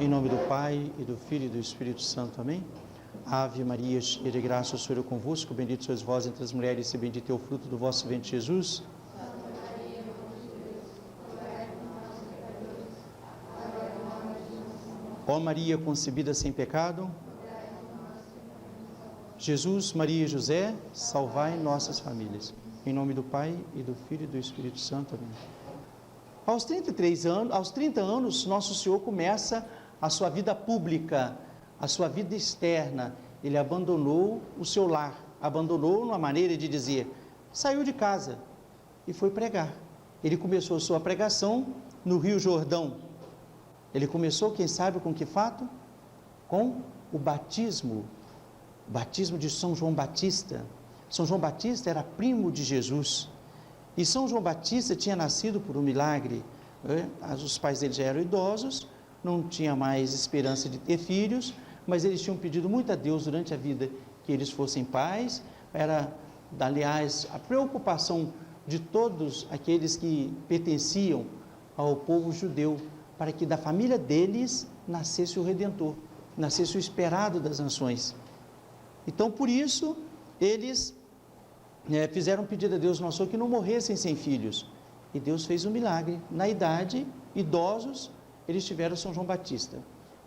Em nome do Pai, e do Filho e do Espírito Santo. Amém? Ave Maria, cheia de graça, o Senhor é convosco. Bendito sois vós entre as mulheres, e bendito é o fruto do vosso ventre, Jesus. Ó Maria concebida sem pecado, Jesus, Maria e José, salvai nossas famílias. Em nome do Pai, e do Filho e do Espírito Santo. Amém. Aos 30 anos, Nosso Senhor começa a sua vida pública, a sua vida externa. Ele abandonou o seu lar, abandonou uma maneira de dizer, saiu de casa e foi pregar. Ele começou sua pregação no Rio Jordão. Ele começou, quem sabe com que fato? Com o batismo de São João Batista. São João Batista era primo de Jesus. E São João Batista tinha nascido por um milagre. Os pais dele já eram idosos, não tinha mais esperança de ter filhos, mas eles tinham pedido muito a Deus durante a vida que eles fossem pais. Era, aliás, a preocupação de todos aqueles que pertenciam ao povo judeu, para que da família deles nascesse o Redentor, nascesse o esperado das nações. Então, por isso, eles fizeram um pedido a Deus Nosso Senhor que não morressem sem filhos. E Deus fez um milagre. Na idade, idosos, eles tiveram São João Batista,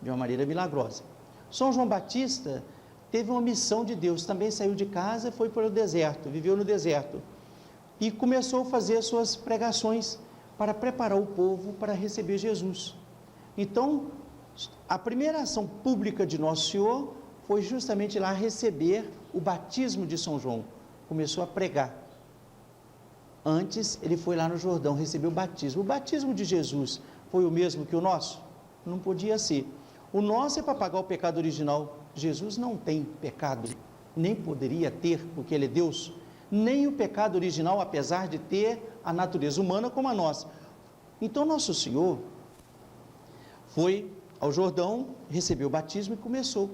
de uma maneira milagrosa. São João Batista teve uma missão de Deus, também saiu de casa e foi para o deserto, viveu no deserto. E começou a fazer as suas pregações para preparar o povo para receber Jesus. Então, a primeira ação pública de Nosso Senhor foi justamente lá receber o batismo de São João. Começou a pregar. Antes, ele foi lá no Jordão, recebeu o batismo. O batismo de Jesus foi o mesmo que o nosso? Não podia ser. O nosso é para pagar o pecado original. Jesus não tem pecado, nem poderia ter, porque ele é Deus. Nem o pecado original, apesar de ter a natureza humana como a nossa. Então, Nosso Senhor foi ao Jordão, recebeu o batismo e começou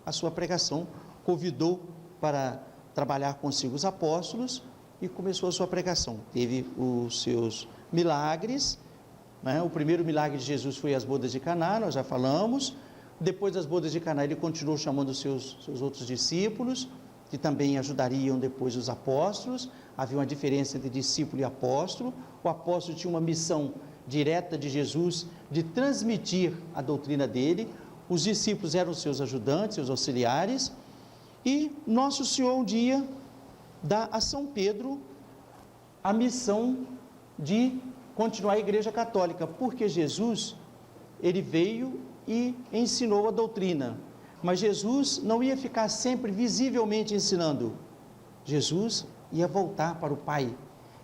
a sua pregação. Convidou para trabalhar consigo os apóstolos e começou a sua pregação. Teve os seus milagres, né? O primeiro milagre de Jesus foi as bodas de Caná, nós já falamos. Depois das bodas de Caná, ele continuou chamando os seus outros discípulos, que também ajudariam depois os apóstolos. Havia uma diferença entre discípulo e apóstolo. O apóstolo tinha uma missão direta de Jesus de transmitir a doutrina dele. Os discípulos eram seus ajudantes, seus auxiliares. E Nosso Senhor um dia dá a São Pedro a missão de continuar a Igreja Católica, porque Jesus, ele veio e ensinou a doutrina. Mas Jesus não ia ficar sempre visivelmente ensinando. Jesus ia voltar para o Pai.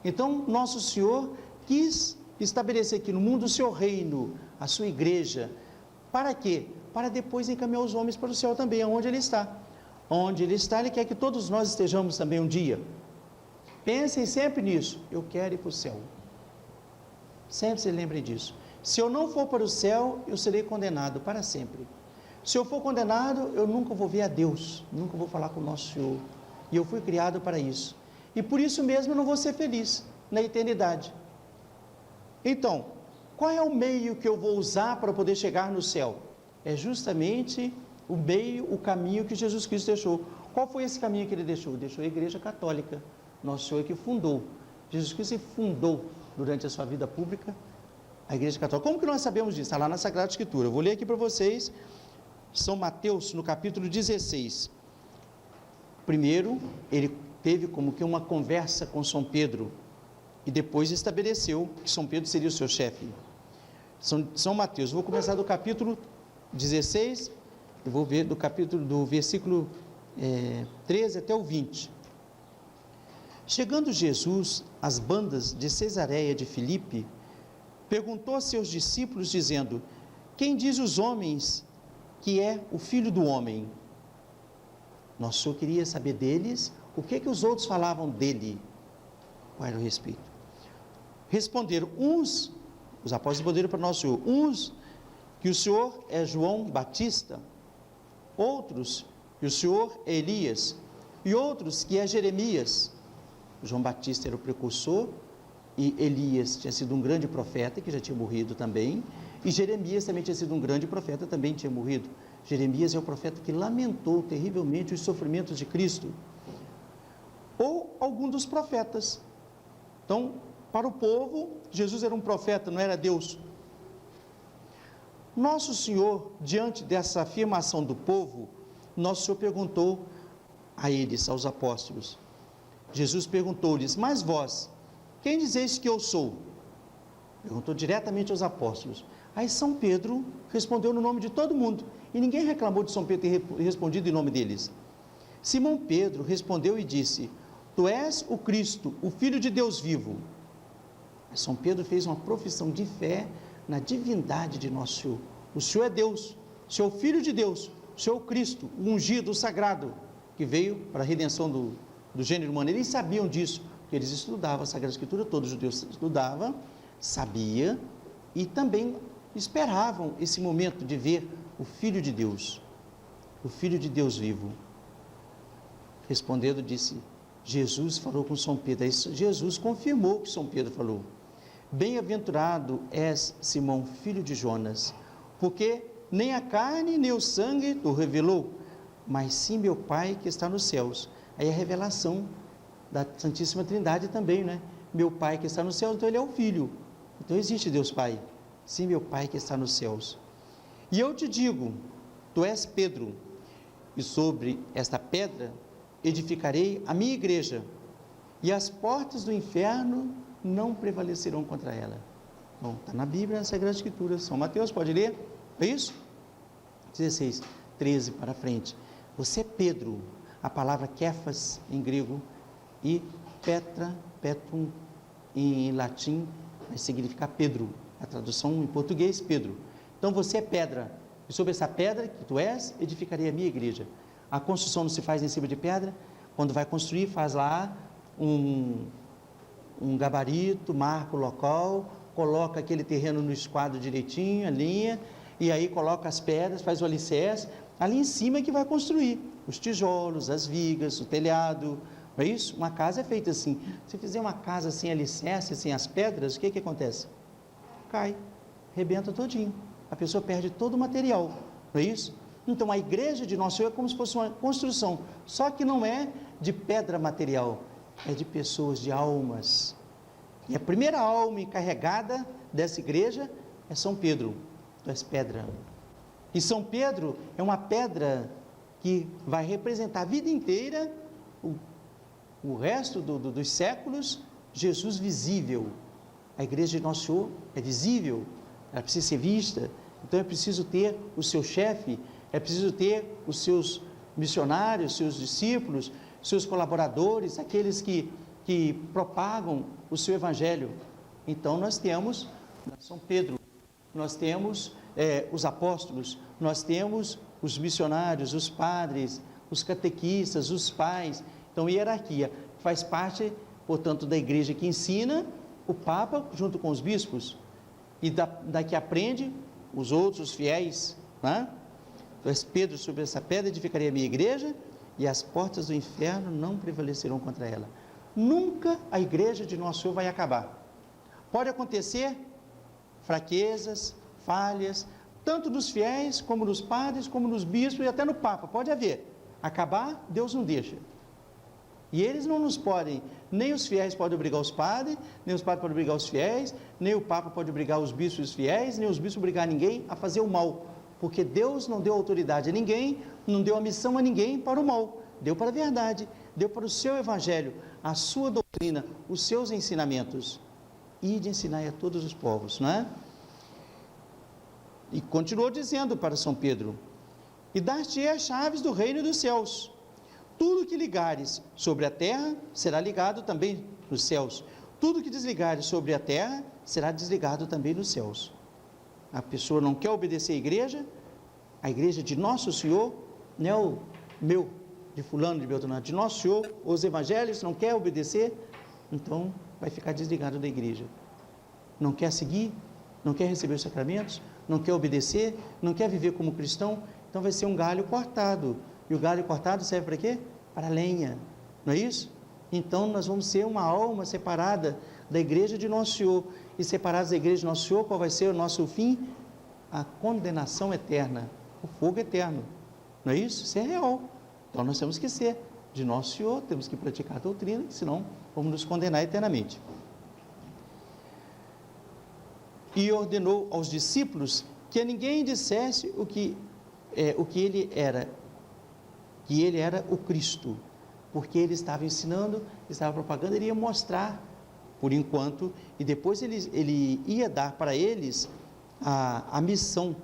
Então, Nosso Senhor quis estabelecer aqui no mundo o seu reino, a sua igreja. Para quê? Para depois encaminhar os homens para o céu também, aonde ele está. Onde ele está, ele quer que todos nós estejamos também um dia. Pensem sempre nisso. Eu quero ir para o céu. Sempre se lembrem disso. Se eu não for para o céu, eu serei condenado para sempre. Se eu for condenado, eu nunca vou ver a Deus, nunca vou falar com o Nosso Senhor. E eu fui criado para isso. E por isso mesmo eu não vou ser feliz na eternidade. Então, qual é o meio que eu vou usar para poder chegar no céu? É justamente o meio, o caminho que Jesus Cristo deixou. Qual foi esse caminho que ele deixou? Deixou a Igreja Católica. Nosso Senhor que fundou. Jesus Cristo fundou durante a sua vida pública a Igreja Católica. Como que nós sabemos disso? Está lá na Sagrada Escritura. Eu vou ler aqui para vocês. São Mateus, no capítulo 16. Primeiro, ele teve como que uma conversa com São Pedro e depois estabeleceu que São Pedro seria o seu chefe. São Mateus, vou começar do capítulo 16, eu vou ver do versículo 13 até o 20. Chegando Jesus às bandas de Cesareia de Filipe, perguntou a seus discípulos, dizendo: quem diz os homens que é o Filho do Homem? Nosso Senhor queria saber deles o que os outros falavam dele. Qual era o respeito? Responderam uns, os apóstolos responderam para Nosso Senhor, uns que o Senhor é João Batista, outros que o Senhor é Elias, e outros que é Jeremias. João Batista era o precursor, e Elias tinha sido um grande profeta, que já tinha morrido também, E Jeremias também tinha sido um grande profeta, também tinha morrido. Jeremias é o profeta que lamentou terrivelmente os sofrimentos de Cristo. Ou algum dos profetas. Então, para o povo, Jesus era um profeta, não era Deus. Nosso Senhor, diante dessa afirmação do povo, Nosso Senhor perguntou a eles, aos apóstolos. Jesus perguntou-lhes: mas vós, quem dizeis que eu sou? Perguntou diretamente aos apóstolos. Aí São Pedro respondeu no nome de todo mundo, e ninguém reclamou de São Pedro ter respondido em nome deles. Simão Pedro respondeu e disse: tu és o Cristo, o Filho de Deus vivo. São Pedro fez uma profissão de fé na divindade de Nosso Senhor. O Senhor é Deus, o Senhor é o Filho de Deus, o Senhor é o Cristo, o ungido, o sagrado, que veio para a redenção do gênero humano. Eles sabiam disso, porque eles estudavam a Sagrada Escritura, todos os judeus estudavam, sabiam e também esperavam esse momento de ver o Filho de Deus, o Filho de Deus vivo. Respondendo, disse, Jesus falou com São Pedro. Aí Jesus confirmou o que São Pedro falou. Bem-aventurado és, Simão, filho de Jonas, porque nem a carne nem o sangue o revelou, mas sim meu Pai que está nos céus. Aí a revelação da Santíssima Trindade também, né? Meu Pai que está nos céus, então Ele é o Filho. Então existe Deus Pai. Sim, meu Pai que está nos céus. E eu te digo, tu és Pedro, e sobre esta pedra edificarei a minha igreja, e as portas do inferno não prevalecerão contra ela. Bom, está na Bíblia, na Sagrada Escritura. São Mateus, pode ler? É isso? 16, 13 para frente. Você é Pedro, a palavra Kéfas em grego, e Petra, Petrum em latim, vai significar Pedro. A tradução em português, Pedro. Então você é pedra, e sobre essa pedra que tu és, edificarei a minha igreja. A construção não se faz em cima de pedra. Quando vai construir, faz lá um gabarito, marca o local, coloca aquele terreno no esquadro direitinho, a linha, e aí coloca as pedras, faz o alicerce, ali em cima é que vai construir os tijolos, as vigas, o telhado, não é isso? Uma casa é feita assim. Se fizer uma casa sem alicerce, sem as pedras, o que acontece? Cai, rebenta todinho, a pessoa perde todo o material, não é isso? Então a igreja de Nosso Senhor é como se fosse uma construção, só que não é de pedra material, é de pessoas, de almas. E a primeira alma encarregada dessa igreja é São Pedro. Tu és pedra. E São Pedro é uma pedra que vai representar a vida inteira, o resto dos séculos, Jesus visível. A igreja de Nosso Senhor é visível, ela precisa ser vista, então é preciso ter o seu chefe, é preciso ter os seus missionários, seus discípulos, seus colaboradores, aqueles que propagam o seu evangelho. Então nós temos São Pedro, nós temos os apóstolos, nós temos os missionários, os padres, os catequistas, os pais. Então hierarquia faz parte, portanto, da igreja que ensina, o Papa junto com os bispos, e da que aprende os outros, os fiéis, né? Tu és Pedro, sobre essa pedra edificarei a minha igreja, e as portas do inferno não prevalecerão contra ela. Nunca a igreja de Nosso Senhor vai acabar. Pode acontecer fraquezas, falhas, tanto dos fiéis, como dos padres, como nos bispos e até no Papa, pode haver. Acabar, Deus não deixa. E eles não nos podem, nem os fiéis podem obrigar os padres, nem os padres podem obrigar os fiéis, nem o Papa pode obrigar os bispos e os fiéis, nem os bispos obrigar ninguém a fazer o mal, porque Deus não deu autoridade a ninguém, não deu a missão a ninguém para o mal, deu para a verdade, deu para o seu evangelho, a sua doutrina, os seus ensinamentos, e de ensinar a todos os povos, não é? E continuou dizendo para São Pedro, e dar-te as chaves do reino dos céus, tudo que ligares sobre a terra, será ligado também nos céus, tudo que desligares sobre a terra, será desligado também nos céus. A pessoa não quer obedecer a igreja de Nosso Senhor, não é o meu, de fulano, de Beltrano, de Nosso Senhor, os evangelhos, não quer obedecer, então vai ficar desligado da igreja. Não quer seguir, não quer receber os sacramentos, não quer obedecer, não quer viver como cristão, então vai ser um galho cortado. E o galho cortado serve para quê? Para lenha, não é isso? Então nós vamos ser uma alma separada da igreja de Nosso Senhor. E separados da igreja de Nosso Senhor, qual vai ser o nosso fim? a condenação eterna, o fogo eterno. Não é isso? Isso é real. Então nós temos que ser de nosso Senhor, temos que praticar a doutrina, senão vamos nos condenar eternamente. E ordenou aos discípulos que a ninguém dissesse o que ele era, que ele era o Cristo, porque ele estava ensinando, estava propagando, ele ia mostrar por enquanto, e depois ele ia dar para eles a missão,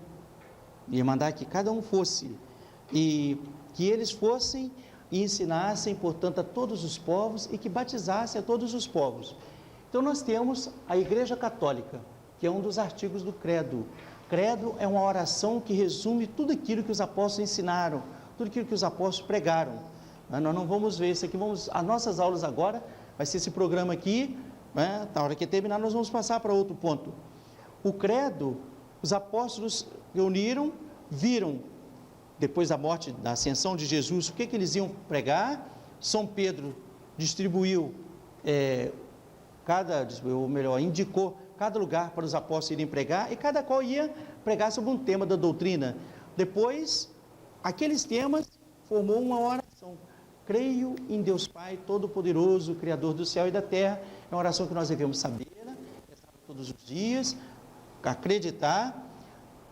ia mandar que cada um fosse, e que eles fossem e ensinassem, portanto, a todos os povos e que batizassem a todos os povos. Então nós temos a Igreja Católica, que é um dos artigos do Credo. Credo é uma oração que resume tudo aquilo que os apóstolos ensinaram, tudo aquilo que os apóstolos pregaram. Nós não vamos ver isso aqui, as nossas aulas agora, vai ser esse programa aqui, na hora que terminar nós vamos passar para outro ponto. O Credo, os apóstolos reuniram, viram, depois da morte, da ascensão de Jesus, o que eles iam pregar. São Pedro distribuiu, indicou cada lugar para os apóstolos irem pregar, e cada qual ia pregar sobre um tema da doutrina. Depois, aqueles temas formou uma oração. Creio em Deus Pai Todo-Poderoso, Criador do céu e da terra. É uma oração que nós devemos saber, todos os dias, acreditar.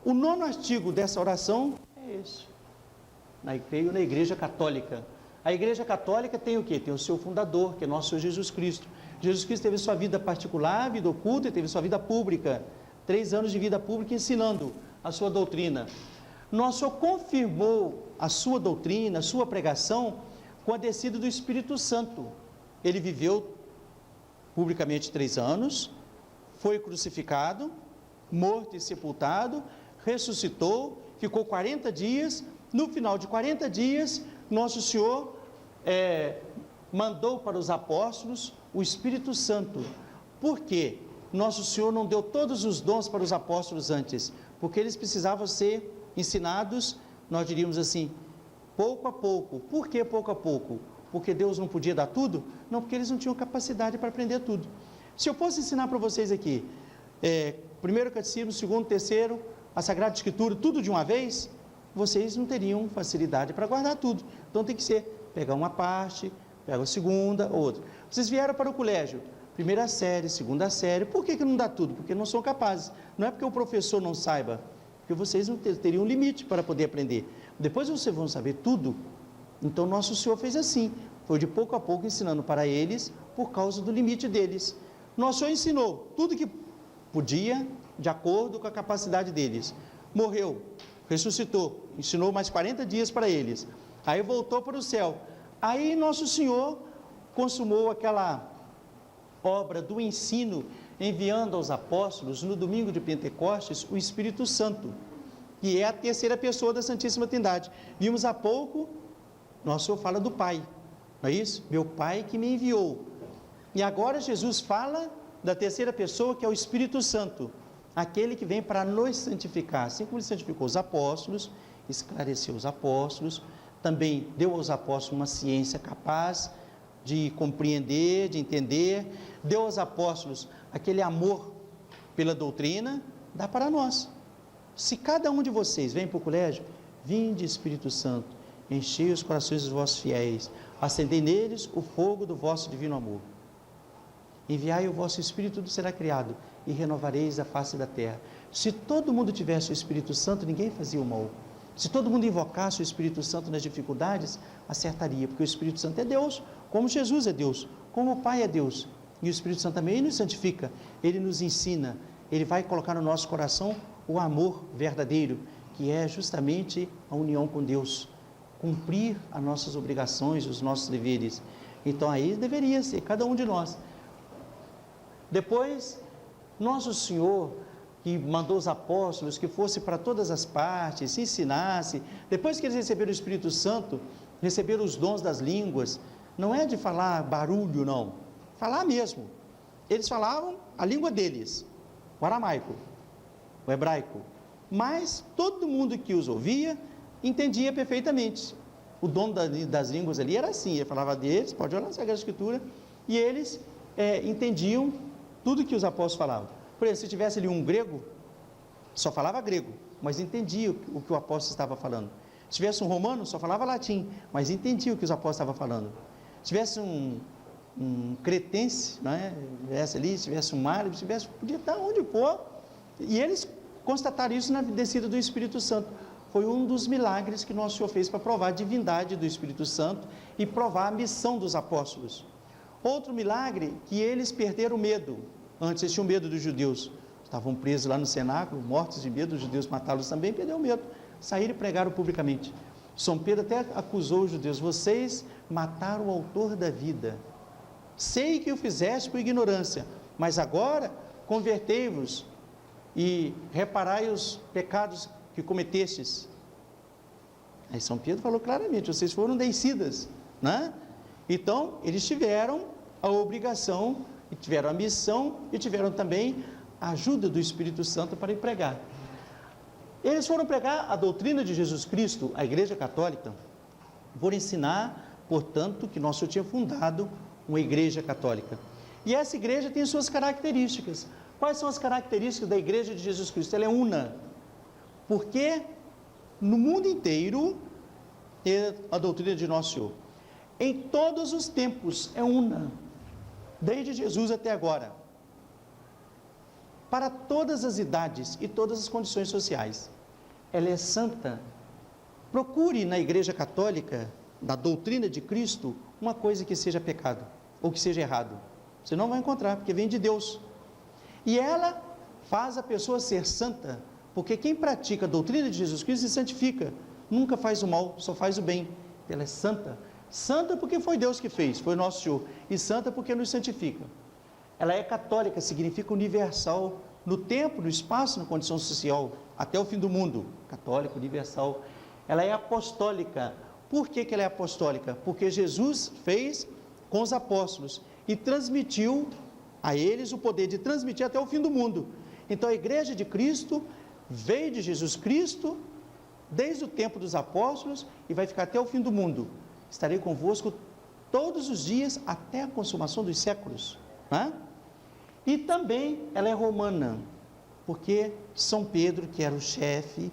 O 9º artigo dessa oração é esse. Creio na Igreja Católica. A Igreja Católica tem o quê? Tem o seu fundador, que é nosso Senhor Jesus Cristo. Jesus Cristo teve sua vida particular, vida oculta, e teve sua vida pública. 3 anos de vida pública ensinando a sua doutrina. Nosso Senhor confirmou a sua doutrina, a sua pregação, com a descida do Espírito Santo. Ele viveu publicamente 3 anos, foi crucificado, morto e sepultado, ressuscitou, ficou 40 dias, no final de 40 dias, nosso Senhor mandou para os apóstolos o Espírito Santo. Por quê? Nosso Senhor não deu todos os dons para os apóstolos antes, porque eles precisavam ser ensinados, nós diríamos assim, pouco a pouco. Por que pouco a pouco? Porque Deus não podia dar tudo? Não, porque eles não tinham capacidade para aprender tudo. Se eu fosse ensinar para vocês aqui, primeiro catecismo, segundo, terceiro, a Sagrada Escritura, tudo de uma vez, vocês não teriam facilidade para guardar tudo. Então tem que ser, pegar uma parte, pega a segunda, outra. Vocês vieram para o colégio, primeira série, segunda série, por que não dá tudo? Porque não são capazes. Não é porque o professor não saiba, porque vocês não teriam limite para poder aprender. Depois vocês vão saber tudo. Então nosso Senhor fez assim, foi de pouco a pouco ensinando para eles, por causa do limite deles. Nosso Senhor ensinou tudo que podia, de acordo com a capacidade deles. Morreu, ressuscitou, ensinou mais 40 dias para eles. Aí voltou para o céu. Aí nosso Senhor consumou aquela obra do ensino, enviando aos apóstolos, no domingo de Pentecostes, o Espírito Santo, que é a terceira pessoa da Santíssima Trindade. Vimos há pouco, nosso Senhor fala do Pai, não é isso? Meu Pai que me enviou. E agora Jesus fala da terceira pessoa, que é o Espírito Santo, aquele que vem para nos santificar. Assim como ele santificou os apóstolos, esclareceu os apóstolos, também deu aos apóstolos uma ciência capaz de compreender, de entender, deu aos apóstolos aquele amor pela doutrina, dá para nós. Se cada um de vocês vem para o colégio, vinde Espírito Santo, enchei os corações dos vossos fiéis, acendei neles o fogo do vosso divino amor. Enviai o vosso Espírito, tudo será criado, e renovareis a face da terra. Se todo mundo tivesse o Espírito Santo, ninguém fazia o mal. Se todo mundo invocasse o Espírito Santo nas dificuldades, acertaria, porque o Espírito Santo é Deus, como Jesus é Deus, como o Pai é Deus. E o Espírito Santo também nos santifica, ele nos ensina, ele vai colocar no nosso coração o amor verdadeiro, que é justamente a união com Deus, cumprir as nossas obrigações, os nossos deveres. Então aí deveria ser, cada um de nós. Depois, nosso Senhor, que mandou os apóstolos que fosse para todas as partes, ensinasse, depois que eles receberam o Espírito Santo, receberam os dons das línguas, não é de falar barulho, não, falar mesmo. Eles falavam a língua deles, o aramaico, o hebraico, mas todo mundo que os ouvia entendia perfeitamente. O dom das línguas ali era assim, ele falava deles, pode olhar na Sagrada Escritura, e eles entendiam tudo que os apóstolos falavam. Por exemplo, se tivesse ali um grego, só falava grego, mas entendia o que o apóstolo estava falando. Se tivesse um romano, só falava latim, mas entendia o que os apóstolos estavam falando. Se tivesse um cretense, não é? Tivesse ali, se tivesse um árabe, podia estar onde for. E eles constataram isso na descida do Espírito Santo. Foi um dos milagres que Nosso Senhor fez para provar a divindade do Espírito Santo e provar a missão dos apóstolos. Outro milagre, que eles perderam o medo. Antes eles tinham medo dos judeus. Estavam presos lá no cenáculo, mortos de medo, os judeus matá-los também, perderam o medo. Saíram e pregaram publicamente. São Pedro até acusou os judeus: vocês mataram o autor da vida. Sei que o fizeste por ignorância, mas agora convertei-vos e reparai os pecados que cometestes. Aí São Pedro falou claramente: vocês foram deicidas, né? Então, eles tiveram a obrigação, e tiveram a missão, e tiveram também a ajuda do Espírito Santo para ir pregar. Eles foram pregar a doutrina de Jesus Cristo, a Igreja Católica, por ensinar, portanto, que Nosso Senhor tinha fundado uma Igreja Católica. E essa igreja tem suas características. Quais são as características da Igreja de Jesus Cristo? Ela é una, porque no mundo inteiro é a doutrina de Nosso Senhor. Em todos os tempos é una, desde Jesus até agora, para todas as idades e todas as condições sociais. Ela é santa. Procure na Igreja Católica, na doutrina de Cristo, uma coisa que seja pecado ou que seja errado. Você não vai encontrar, porque vem de Deus. E ela faz a pessoa ser santa, porque quem pratica a doutrina de Jesus Cristo se santifica, nunca faz o mal, só faz o bem. Ela é santa. Santa porque foi Deus que fez, foi Nosso Senhor, e santa porque nos santifica. Ela é católica, significa universal, no tempo, no espaço, na condição social, até o fim do mundo. Católica, universal. Ela é apostólica. Por que ela é apostólica? Porque Jesus fez com os apóstolos e transmitiu a eles o poder de transmitir até o fim do mundo. Então a Igreja de Cristo veio de Jesus Cristo desde o tempo dos apóstolos e vai ficar até o fim do mundo. Estarei convosco todos os dias até a consumação dos séculos, né? E também ela é romana, porque São Pedro, que era o chefe,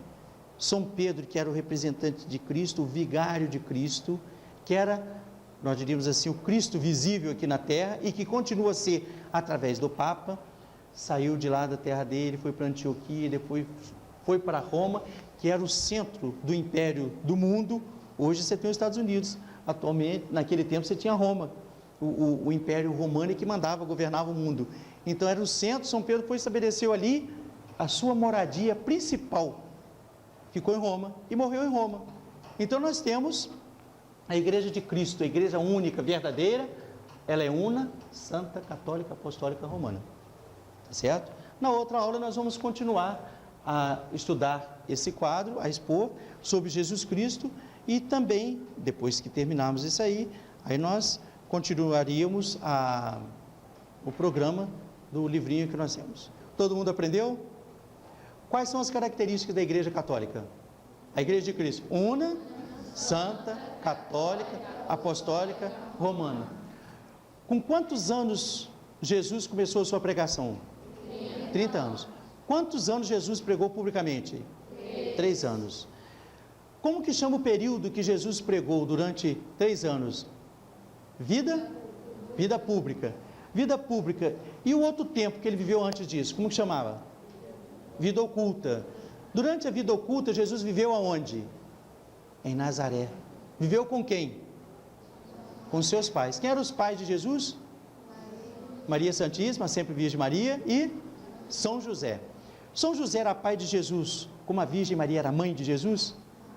São Pedro, que era o representante de Cristo, o vigário de Cristo, que era, nós diríamos assim, o Cristo visível aqui na terra e que continua a ser através do Papa, saiu de lá da terra dele, foi para Antioquia, depois foi para Roma, que era o centro do império do mundo. Hoje você tem os Estados Unidos, atualmente, naquele tempo você tinha Roma, o império romano que mandava, governava o mundo. Então era o centro. São Pedro foi estabeleceu ali a sua moradia principal, ficou em Roma e morreu em Roma. Então nós temos a Igreja de Cristo, a Igreja única, verdadeira, ela é una, santa, católica, apostólica, romana, tá certo? Na outra aula nós vamos continuar a estudar esse quadro, a expor sobre Jesus Cristo, e também, depois que terminarmos isso aí nós continuaríamos o programa do livrinho que nós temos. Todo mundo aprendeu? Quais são as características da Igreja Católica? A Igreja de Cristo, una, santa, católica, apostólica, romana. Com quantos anos Jesus começou a sua pregação? 30 anos. Quantos anos Jesus pregou publicamente? 3 anos. Como que chama o período que Jesus pregou durante 3 anos? Vida pública. Vida pública. E o outro tempo que ele viveu antes disso, como que chamava? Vida oculta. Durante a vida oculta, Jesus viveu aonde? Em Nazaré. Viveu com quem? Com seus pais. Quem eram os pais de Jesus? Maria Santíssima, sempre Virgem Maria, e São José. São José era pai de Jesus, como a Virgem Maria era mãe de Jesus?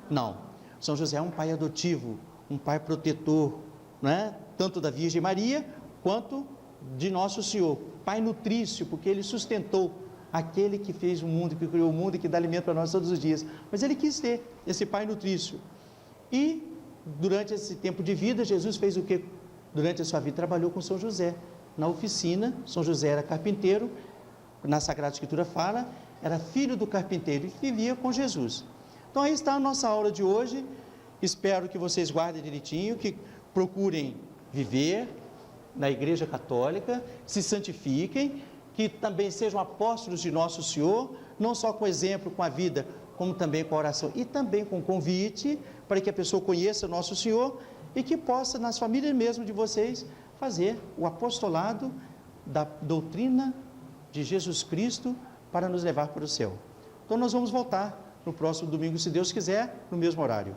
Não. São José é um pai adotivo, um pai protetor, não é? Tanto da Virgem Maria, quanto de Nosso Senhor. Pai nutrício, porque ele sustentou aquele que fez o mundo, que criou o mundo e que dá alimento para nós todos os dias. Mas ele quis ter esse pai nutrício. E, durante esse tempo de vida, Jesus fez o que? Durante a sua vida, trabalhou com São José. Na oficina, São José era carpinteiro, na Sagrada Escritura fala, era filho do carpinteiro e vivia com Jesus. Então aí está a nossa aula de hoje. Espero que vocês guardem direitinho, que procurem viver na Igreja Católica, se santifiquem, que também sejam apóstolos de Nosso Senhor, não só com exemplo, com a vida, como também com a oração e também com convite para que a pessoa conheça Nosso Senhor e que possa, nas famílias mesmo de vocês, fazer o apostolado da doutrina de Jesus Cristo para nos levar para o céu. Então nós vamos voltar no próximo domingo, se Deus quiser, no mesmo horário.